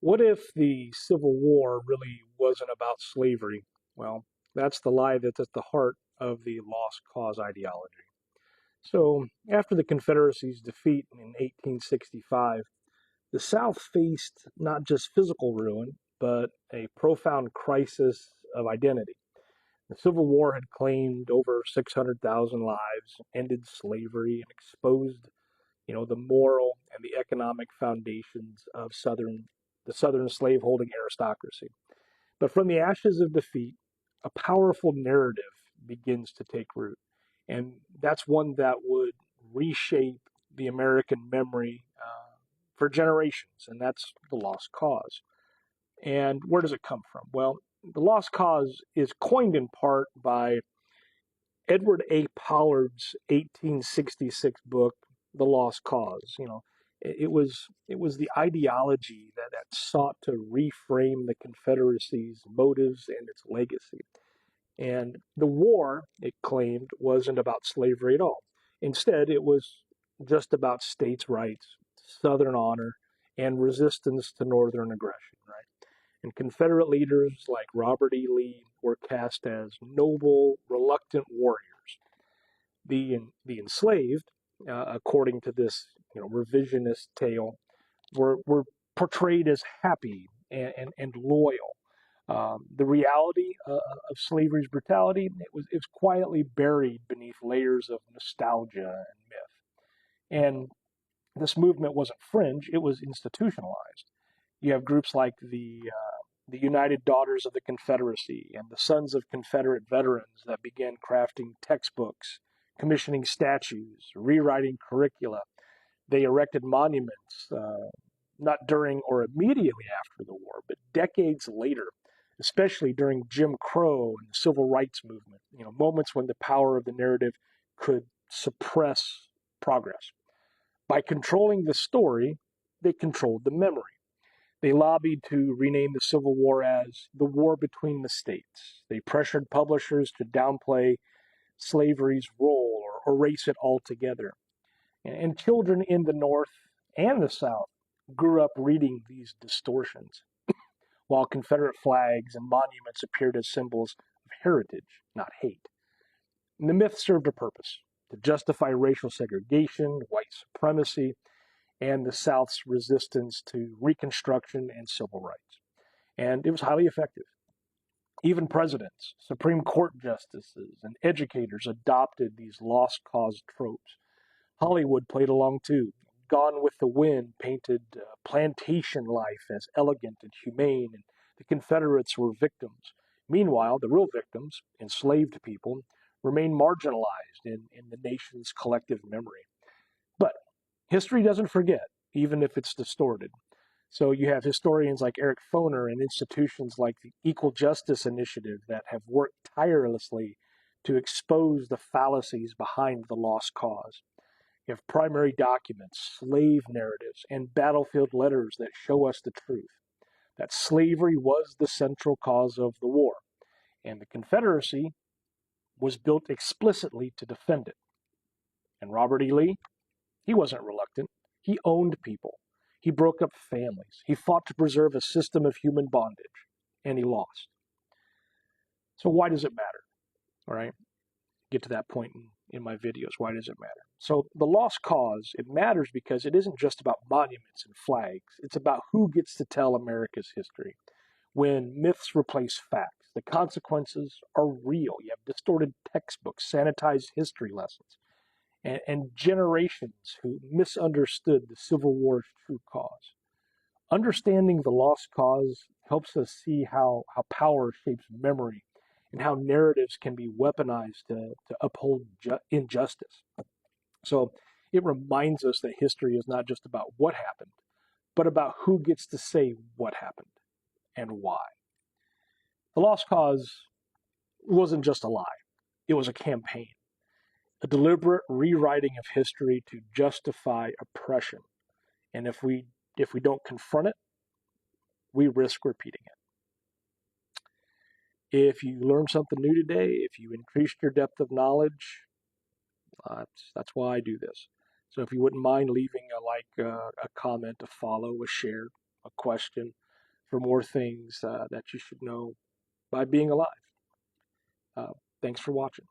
What if the Civil War really wasn't about slavery? Well, that's the lie that's at the heart of the lost cause ideology. So, after the Confederacy's defeat in 1865, the South faced not just physical ruin, but a profound crisis of identity. The Civil War had claimed over 600,000 lives, ended slavery, and exposed the moral and the economic foundations of the Southern slaveholding aristocracy. But from the ashes of defeat, a powerful narrative begins to take root. And that's one that would reshape the American memory for generations, and that's the lost cause. And where does it come from? Well, the lost cause is coined in part by Edward A. Pollard's 1866 book, The Lost Cause. It was the ideology that sought to reframe the Confederacy's motives and its legacy. And the war, it claimed, wasn't about slavery at all. Instead, it was just about states' rights, Southern honor, and resistance to Northern aggression, right? And Confederate leaders like Robert E. Lee were cast as noble, reluctant warriors. The enslaved, according to this revisionist tale, were portrayed as happy and loyal. The reality of slavery's brutality it was quietly buried beneath layers of nostalgia and myth. And this movement wasn't fringe; it was institutionalized. You have groups like the United Daughters of the Confederacy and the Sons of Confederate Veterans that began crafting textbooks, commissioning statues, rewriting curricula. They erected monuments, not during or immediately after the war, but decades later, especially during Jim Crow and the Civil Rights Movement, moments when the power of the narrative could suppress progress. By controlling the story, they controlled the memory. They lobbied to rename the Civil War as the War Between the States. They pressured publishers to downplay slavery's role or erase it altogether. And children in the North and the South grew up reading these distortions, while Confederate flags and monuments appeared as symbols of heritage, not hate. And the myth served a purpose to justify racial segregation, white supremacy, and the South's resistance to Reconstruction and civil rights. And it was highly effective. Even presidents, Supreme Court justices, and educators adopted these lost cause tropes. Hollywood played along too. Gone with the Wind painted plantation life as elegant and humane, and the Confederates were victims. Meanwhile, the real victims, enslaved people, remain marginalized in the nation's collective memory. But history doesn't forget, even if it's distorted. So you have historians like Eric Foner and institutions like the Equal Justice Initiative that have worked tirelessly to expose the fallacies behind the lost cause. You have primary documents, slave narratives, and battlefield letters that show us the truth, that slavery was the central cause of the war, and the Confederacy was built explicitly to defend it. And Robert E. Lee, he wasn't reluctant. He owned people. He broke up families. He fought to preserve a system of human bondage, and he lost. So why does it matter? All right, get to that point in my videos. Why does it matter? So the lost cause, it matters because it isn't just about monuments and flags. It's about who gets to tell America's history. When myths replace facts, the consequences are real. You have distorted textbooks, sanitized history lessons, and generations who misunderstood the Civil War's true cause. Understanding the lost cause helps us see how power shapes memory and how narratives can be weaponized to uphold injustice. So it reminds us that history is not just about what happened, but about who gets to say what happened and why. The lost cause wasn't just a lie, it was a campaign, a deliberate rewriting of history to justify oppression. And if we don't confront it, we risk repeating it. If you learned something new today, if you increased your depth of knowledge, that's why I do this. So if you wouldn't mind leaving a like, a comment, a follow, a share, a question, for more things that you should know by being alive. Thanks for watching.